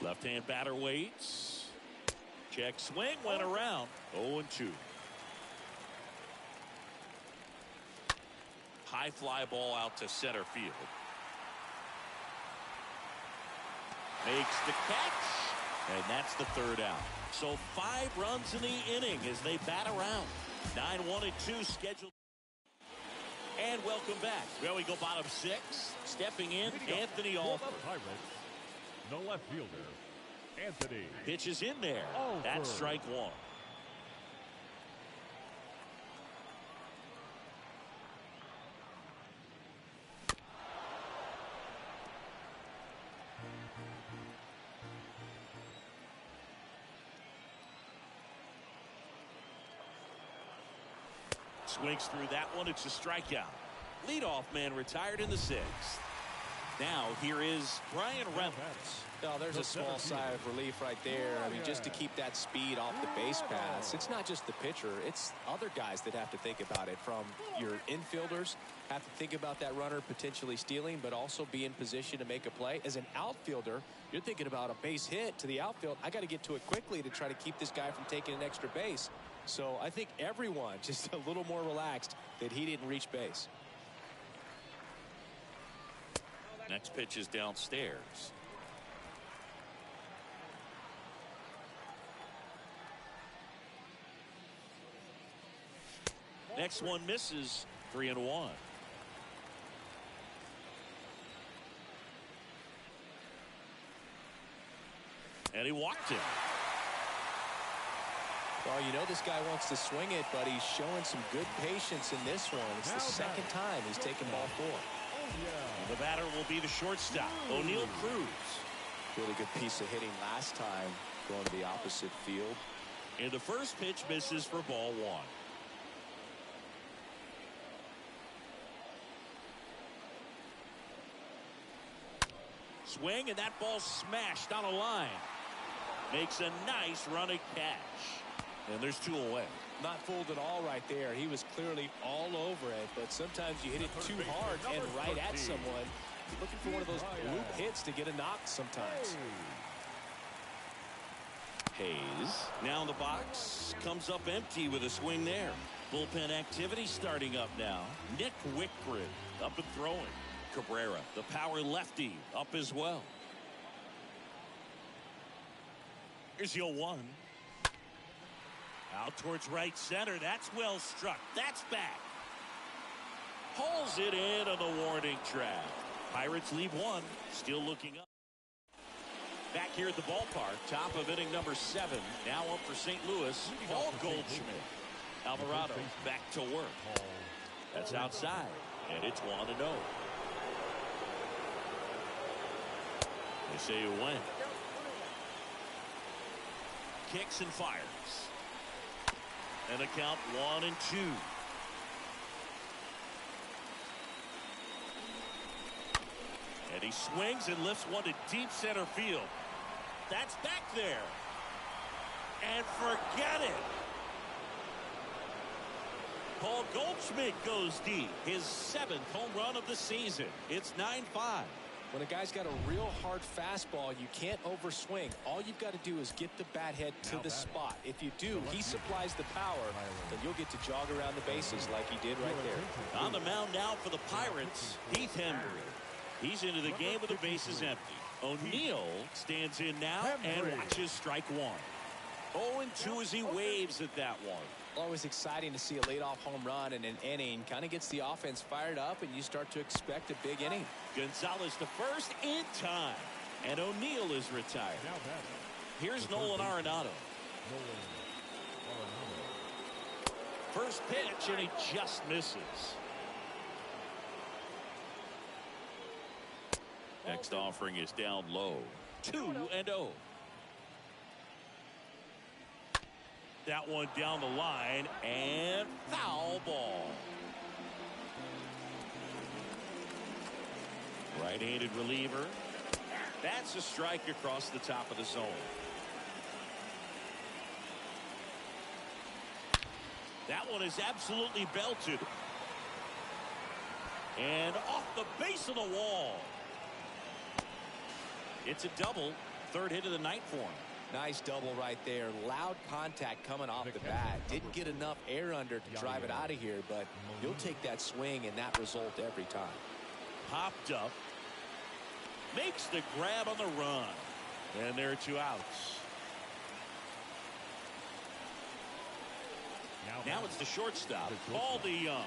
Left-hand batter waits. Check swing, went around. 0-2. High fly ball out to center field. Makes the catch. And that's the 3rd out. So 5 runs in the inning as they bat around. 9-1-2 scheduled. And welcome back. Well, we go bottom 6. Stepping in, Anthony Alford. The left fielder, Anthony. Pitches in there. That's strike 1. Swings through that one. It's a strikeout. Leadoff man retired in the 6th. Now here is Brian Reynolds. No, there's a small sigh of relief right there. I mean, just to keep that speed off the base paths. It's not just the pitcher. It's other guys that have to think about it. From your infielders have to think about that runner potentially stealing, but also be in position to make a play. As an outfielder, you're thinking about a base hit to the outfield. I got to get to it quickly to try to keep this guy from taking an extra base. So I think everyone just a little more relaxed that he didn't reach base. Next pitch is downstairs. Next one misses. 3-1. And he walked him. Well, you know this guy wants to swing it, but he's showing some good patience in this one. It's the second time he's taken ball 4. The batter will be the shortstop, O'Neal Cruz. Really good piece of hitting last time, going to the opposite field. And the first pitch misses for ball 1. Swing, and that ball smashed on a line. Makes a nice run at catch. And there's 2 away. Not fooled at all right there. He was clearly all over it, but sometimes you hit it too hard and right at someone. You're looking for one of those bloop hits to get a knock sometimes. Hayes now in the box, comes up empty with a swing there. Bullpen activity starting up now. Nick Wickred up and throwing. Cabrera, the power lefty, up as well. Here's your 1. Out towards right center. That's well struck. That's back. Hauls it in on the warning track. Pirates leave 1. Still looking up. Back here at the ballpark. Top of inning number 7. Now up for St. Louis. Paul Goldschmidt. Alvarado back to work. That's outside. And it's 1-0. They say you win. Kicks and fires. And the count 1-2. And he swings and lifts one to deep center field. That's back there. And forget it. Paul Goldschmidt goes deep. His 7th home run of the season. It's 9-5. When a guy's got a real hard fastball, you can't overswing. All you've got to do is get the bat head to the spot. If you do, he supplies the power, and you'll get to jog around the bases like he did right there. On the mound now for the Pirates, Heath Henry. He's into the game with the bases empty. O'Neal stands in now and watches strike 1. 0-2 as he waves at that one. Always exciting to see a leadoff home run in an inning. Kind of gets the offense fired up, and you start to expect a big inning. Gonzalez to first in time. And O'Neal is retired. Here's Nolan Arenado. First pitch, and he just misses. Next offering is down low. 2-0. That one down the line, and foul ball. Right-handed reliever. That's a strike across the top of the zone. That one is absolutely belted. And off the base of the wall. It's a double. 3rd hit of the night for him. Nice double right there. Loud contact coming off the bat. Didn't get enough air under to drive it out of here, but you'll take that swing and that result every time. Popped up. Makes the grab on the run. And there are 2 outs. Now it's the shortstop, Paul DeYoung.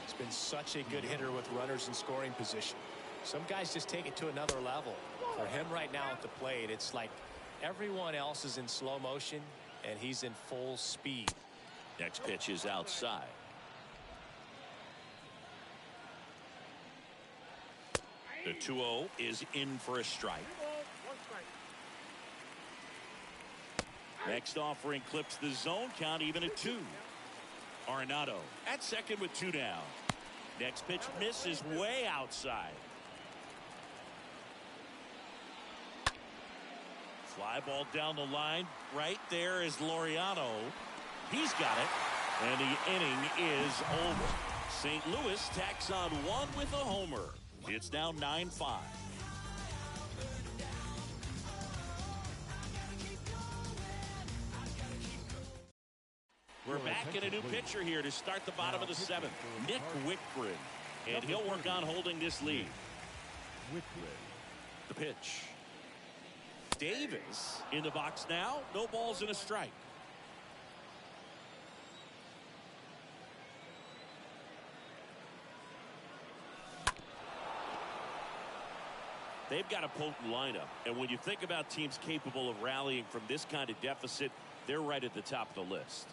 He's been such a good hitter with runners in scoring position. Some guys just take it to another level. For him right now at the plate, it's like everyone else is in slow motion, and he's in full speed. Next pitch is outside. The 2-0 is in for a strike. Next offering clips the zone count even at 2. Arenado at second with 2 down. Next pitch misses way outside. Fly ball down the line. Right there is Laureano. He's got it. And the inning is over. St. Louis tacks on one with a homer. It's now 9-5. We're back in a new pitcher here to start the bottom of the seventh. Nick Wickren. And he'll work on holding this lead. The pitch. Davis in the box now. No balls and a strike. They've got a potent lineup. And when you think about teams capable of rallying from this kind of deficit, they're right at the top of the list.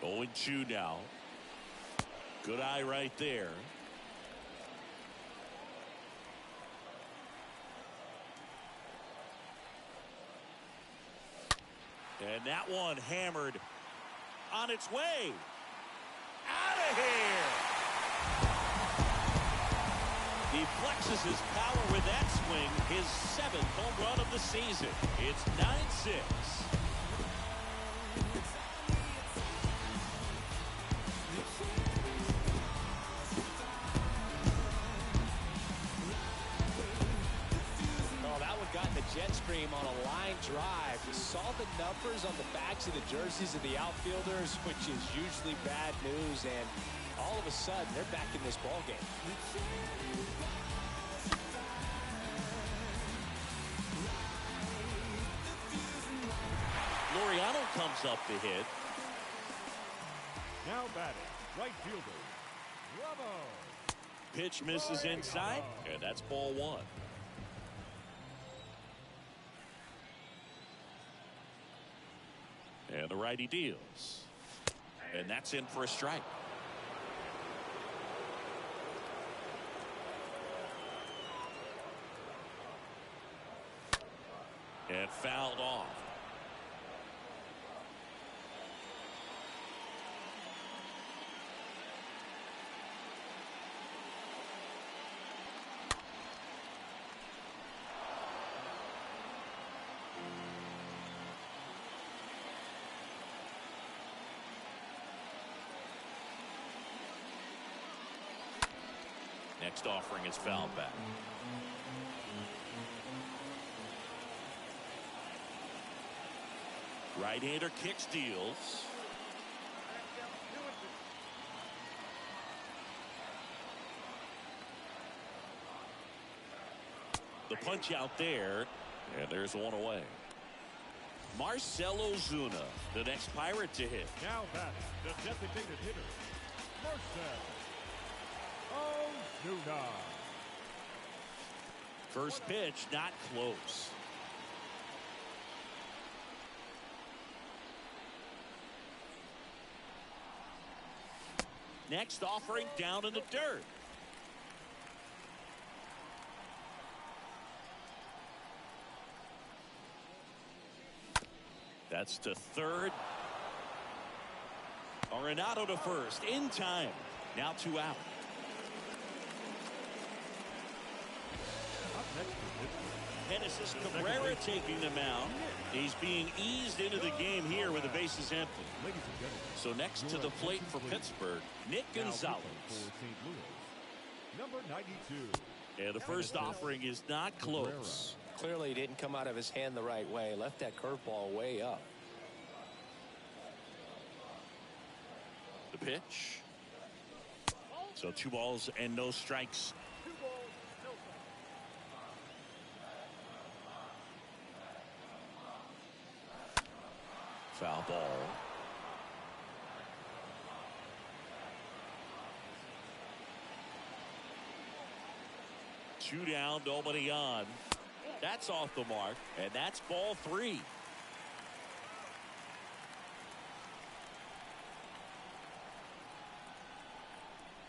Oh, 0-2 now. Good eye right there. And that one hammered on its way. Out of here. He flexes his power with that swing. His 7th home run of the season. It's 9-6. Jet stream on a line drive. You saw the numbers on the backs of the jerseys of the outfielders, which is usually bad news, and all of a sudden they're back in this ball game. Laureano comes up to hit. Now batting, right fielder, Bravo. Pitch misses inside, and that's ball 1. And the righty deals. And that's in for a strike. And fouled off. Next offering is fouled back. Right-hander kicks, deals. The punch out there, and there's one away. Marcell Ozuna, the next Pirate to hit. Now batting, the designated hitter, Marcell Ozuna. First pitch, not close. Next offering down in the dirt. That's to third. Arenado to first in time. Now 2 out. Genesis Cabrera taking the mound. He's being eased into the game here with the bases empty. So next to the plate for Pittsburgh, Nick Gonzalez. Number 92. And the first offering is not close. Clearly he didn't come out of his hand the right way. Left that curveball way up. The pitch. So 2 balls and no strikes. Foul ball. Two down, nobody on. That's off the mark, and that's ball 3.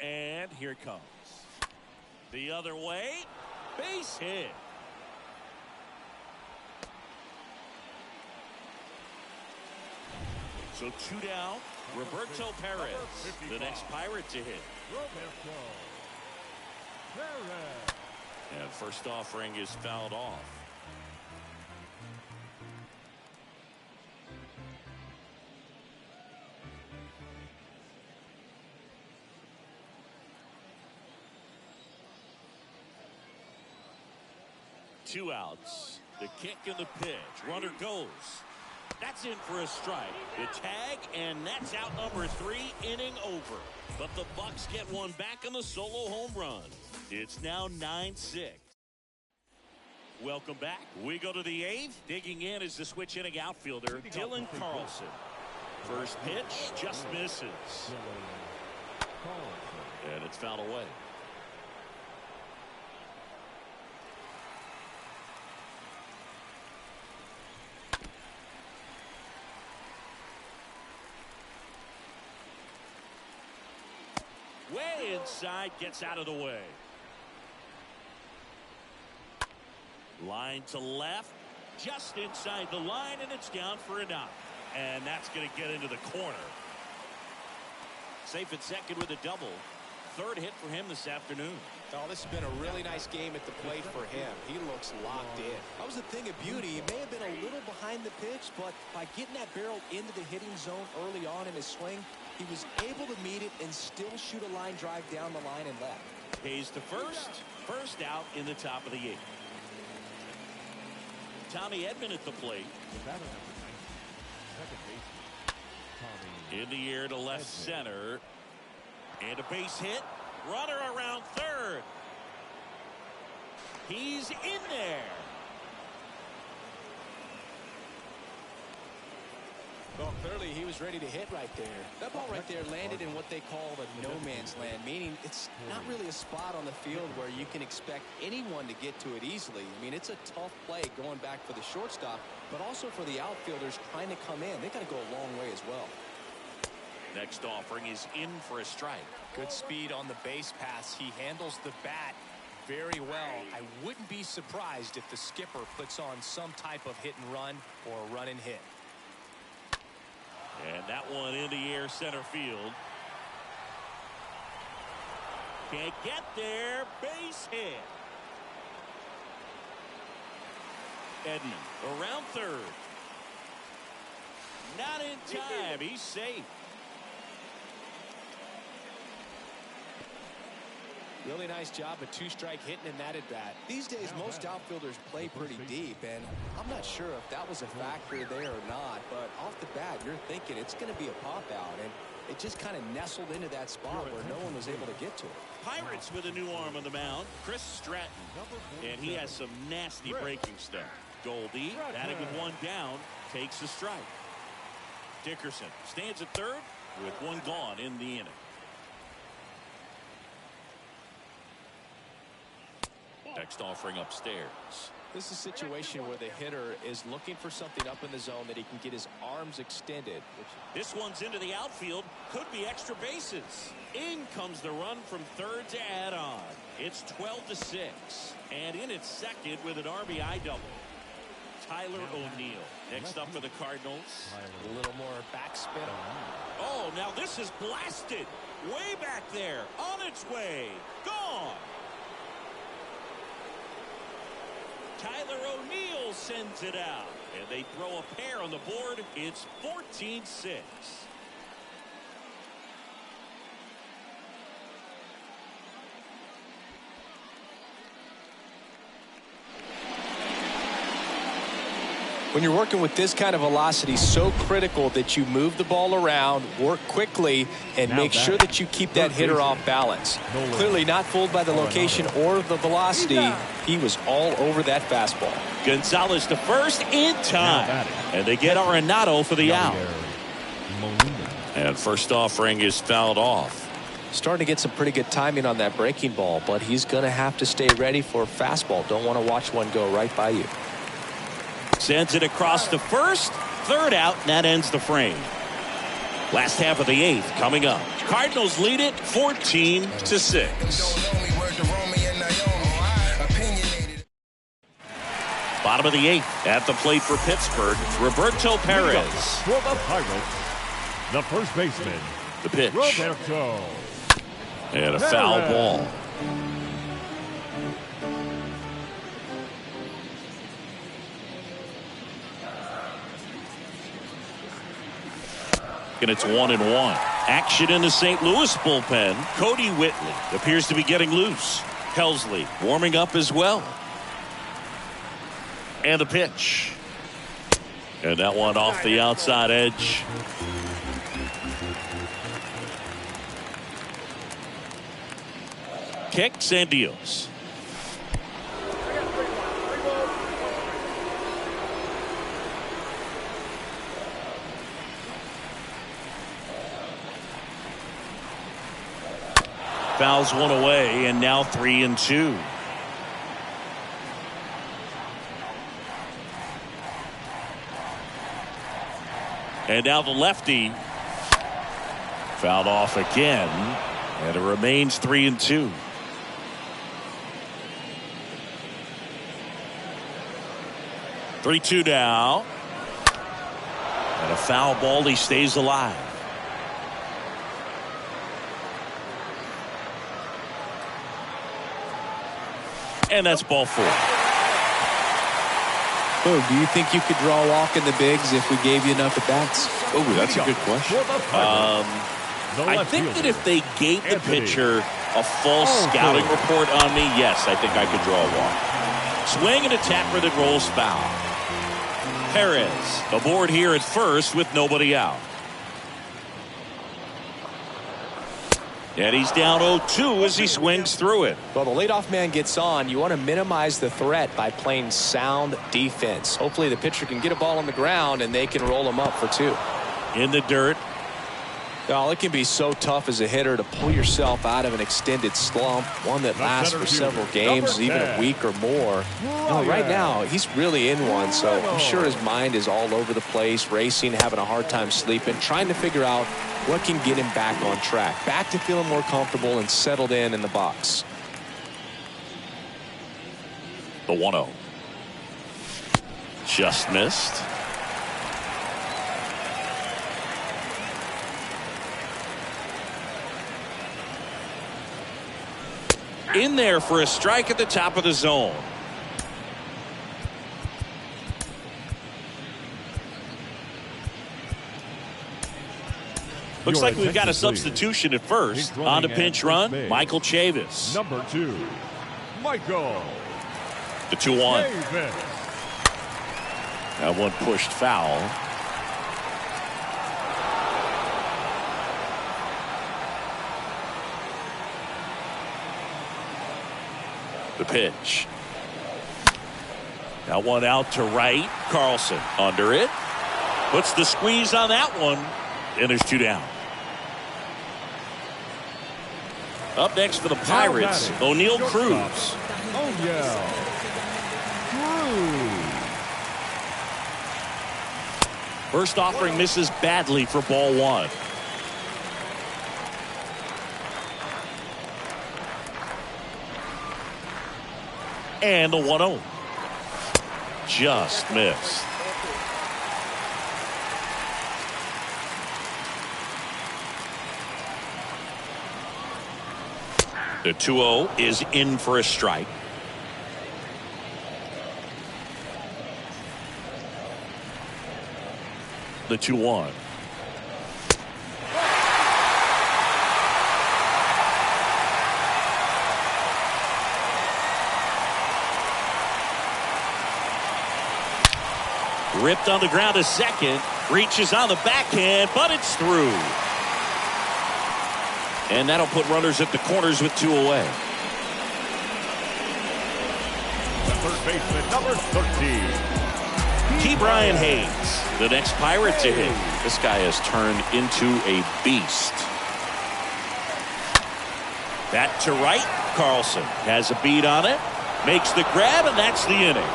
And here it comes. The other way. Base hit. So 2 down. Roberto Perez, the next Pirate to hit. Roberto Perez. And first offering is fouled off. Two outs. The kick and the pitch. Runner goes. That's in for a strike. The tag, and that's out number 3, inning over. But the Bucks get one back on the solo home run. It's now 9-6. Welcome back. We go to the 8th. Digging in is the switch inning outfielder, Dylan Carlson. First pitch just misses. And it's fouled away. Way inside, gets out of the way. Line to left, just inside the line, and it's down for a knock. And that's going to get into the corner. Safe at second with a double. Third hit for him this afternoon. Oh, this has been a really nice game at the plate for him. He looks locked in. That was the thing of beauty. He may have been a little behind the pitch, but by getting that barrel into the hitting zone early on in his swing, he was able to meet it and still shoot a line drive down the line and left. Hayes to first. First out in the top of the 8th. Tommy Edman at the plate. In the air to left center. And a base hit. Runner around third. He's in there. Well, clearly he was ready to hit right there. That ball right there landed in what they call the no man's land, meaning it's not really a spot on the field where you can expect anyone to get to it easily. I mean, it's a tough play going back for the shortstop, but also for the outfielders trying to come in. They got to go a long way as well. Next offering is in for a strike. Good speed on the base pass. He handles the bat very well. I wouldn't be surprised if the skipper puts on some type of hit and run or a run and hit. And that one in the air center field. Can't get there. Base hit. Edman around third. Not in time. He's safe. Really nice job, a 2-strike hitting in that at bat. These days, most outfielders play pretty deep, and I'm not sure if that was a factor there or not, but off the bat, you're thinking it's going to be a pop-out, and it just kind of nestled into that spot where no one was able to get to it. Pirates with a new arm on the mound, Chris Stratton, and he has some nasty breaking stuff. Goldie, batting with one down, takes a strike. Dickerson stands at third with one gone in the inning. Next offering upstairs. This is a situation where the hitter is looking for something up in the zone that he can get his arms extended. This one's into the outfield. Could be extra bases. In comes the run from third to add on. It's 12-6. And in its second with an RBI double. Tyler O'Neill next up for the Cardinals. A little more backspin. Oh, now this is blasted. Way back there. On its way. Gone. Tyler O'Neill sends it out, and they throw a pair on the board. It's 14-6. When you're working with this kind of velocity, so critical that you move the ball around, work quickly, and make sure that you keep that hitter off balance. Clearly not fooled by the location or the velocity. He was all over that fastball. Gonzalez to first in time. And they get Arenado for the out. And first offering is fouled off. Starting to get some pretty good timing on that breaking ball, but he's going to have to stay ready for a fastball. Don't want to watch one go right by you. Sends it across the first. Third out, and that ends the frame. Last half of the 8th coming up. Cardinals lead it 14-6. Bottom of the 8th at the plate for Pittsburgh, Roberto Perez. For the Pirates, The first baseman, The pitch. Roberto. And a foul ball. And it's 1-1. Action in the St. Louis bullpen. Cody Whitley appears to be getting loose. Helsley warming up as well. And the pitch. And that one off the outside edge. Kicks and deals. Fouls one away, and now 3-2. And now the lefty fouled off again, and it remains 3-2. Three-two now, and a foul ball. He stays alive. And that's ball 4. Oh, do you think you could draw a walk in the bigs if we gave you enough at bats? Oh, that's a good question. I think that if they gave the pitcher a full scouting report on me, yes, I think I could draw a walk. Swing and a tapper that rolls foul. Perez aboard here at first with nobody out. And he's down 0-2 as he swings through it. Well, the leadoff man gets on. You want to minimize the threat by playing sound defense. Hopefully the pitcher can get a ball on the ground and they can roll him up for 2. In the dirt. Oh, it can be so tough as a hitter to pull yourself out of an extended slump, one that lasts for several games, even a week or more. No, right now, he's really in one, so I'm sure his mind is all over the place, racing, having a hard time sleeping, trying to figure out what can get him back on track, back to feeling more comfortable and settled in the box. The 1-0. Just missed. In there for a strike at the top of the zone. Looks like we've got a substitution at first. On to pinch run, Michael Chavis. Number 2, Michael. The 2-1. Chavis. That one pushed foul. The pitch. That one out to right. Carlson under it. Puts the squeeze on that one. And there's 2 down. Up next for the Pirates, O'Neal Cruz. O'Neal Cruz. First offering misses badly for ball 1. And the 1-0. Just missed. The 2-0 is in for a strike. The 2-1. Ripped on the ground to second. Reaches on the backhand, but it's through. And that'll put runners at the corners with 2 away. The third baseman, number 13. Key Brian Hayes, the next Pirate to hit. This guy has turned into a beast. That to right. Carlson has a beat on it. Makes the grab, and that's the inning.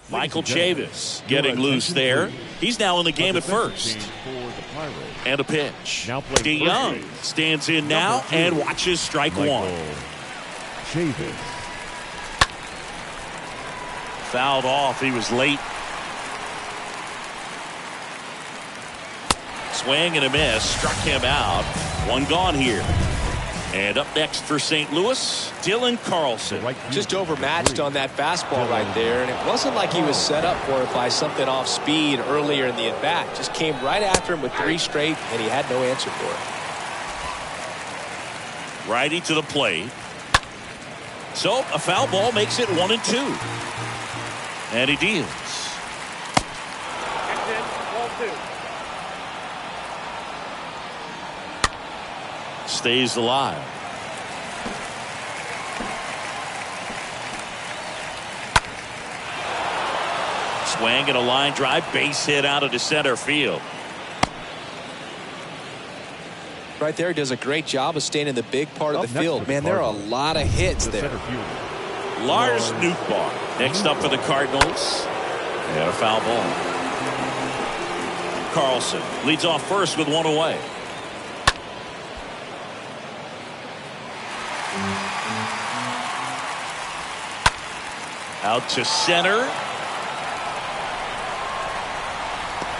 Michael Chavis getting loose there. He's now in the game at first. And a pitch. DeYoung stands in now and watches strike 1. Chavis. Fouled off. He was late. swing and a miss. Struck him out. One gone here. And up next for St. Louis, Dylan Carlson. Just overmatched on that fastball right there, and it wasn't like he was set up for it by something off speed earlier in the at-bat. Just came right after him with 3 straight, and he had no answer for it. Righty to the plate. So a foul ball makes it 1-2. And he deals. Exit, ball 2. Stays alive. Swing and a line drive, base hit out into center field. Right there, does a great job of staying in the big part of the field. Man, there are a lot of hits there. Lars Nootbaar next up for the Cardinals. And a foul ball. Carlson leads off first with 1 away. Out to center.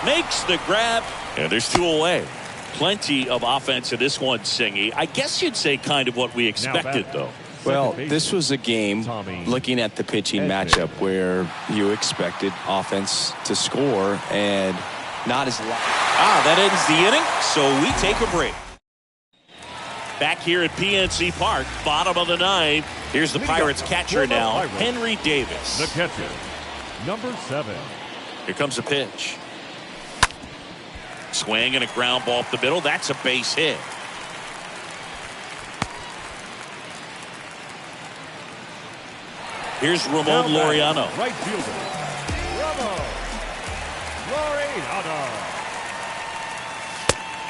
Makes the grab. And there's 2 away. Plenty of offense in this one, Singy. I guess you'd say kind of what we expected, though. Well, this was a game, looking at the pitching matchup, where you expected offense to score and not as loud. That ends the inning, so we take a break. Back here at PNC Park, bottom of the 9th. Here's the Pirates catcher now, Henry Davis. The catcher, number 7. Here comes a pitch. Swing and a ground ball up the middle. That's a base hit. Here's Ramon Laureano. Right fielder, Ramon Laureano.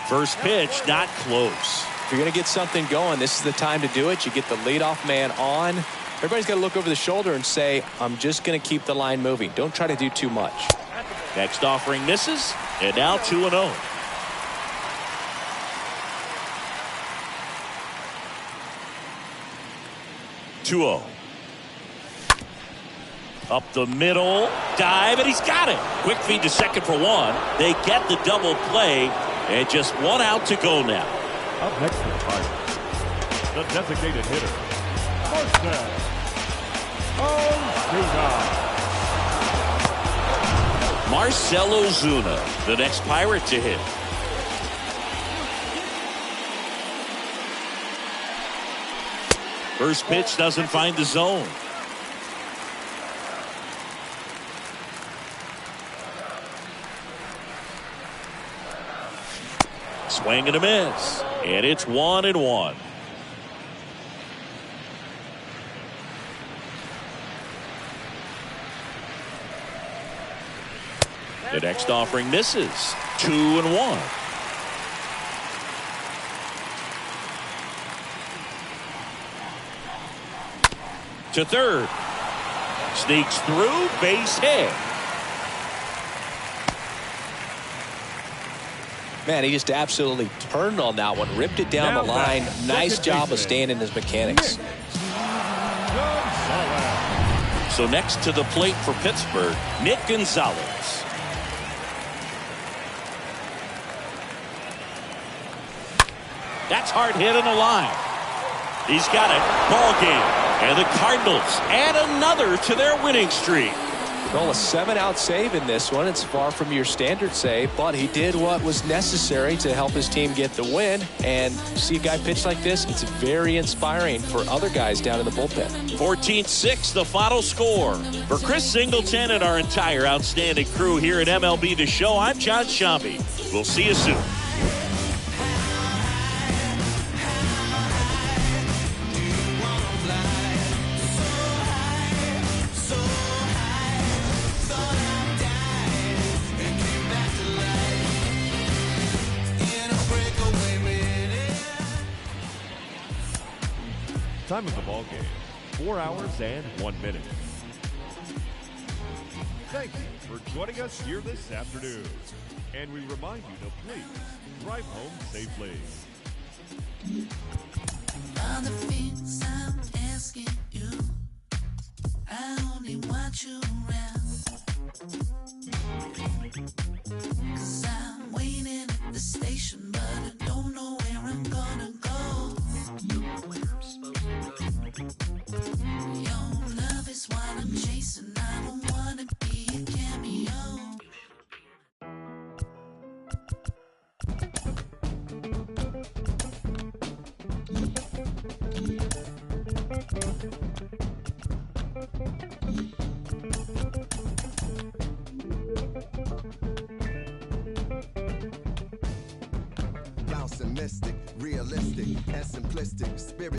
First pitch, not close. If you're going to get something going, this is the time to do it. You get the leadoff man on. Everybody's got to look over the shoulder and say, I'm just going to keep the line moving. Don't try to do too much. Next offering misses, and now 2-0. Up the middle, dive, and he's got it. Quick feed to second for 1. They get the double play, and just 1 out to go now. Up next for the Pirates, the designated hitter, Marcell Ozuna. Marcell Ozuna, the next Pirate to hit. First pitch doesn't find the zone. Swing and a miss. And it's 1-1. The next offering misses. 2-1. To third. Sneaks through, base hit. Man, he just absolutely turned on that one, ripped it down the line. Nice job of staying in his mechanics. So next to the plate for Pittsburgh, Nick Gonzalez. That's hard hit in the line. He's got it. Ball game. And the Cardinals add another to their winning streak. Well, a 7-out save in this one. It's far from your standard save, but he did what was necessary to help his team get the win. And see a guy pitch like this, it's very inspiring for other guys down in the bullpen. 14-6, the final score. For Chris Singleton and our entire outstanding crew here at MLB The Show, I'm John Shambi. We'll see you soon. Time of the ball game, 4 hours and 1 minute. Thank you for joining us here this afternoon. And we remind you to please drive home safely. All the things I'm asking you, I only want you around. 'Cause I'm waiting at the station. pessimistic, realistic, and simplistic. Spirit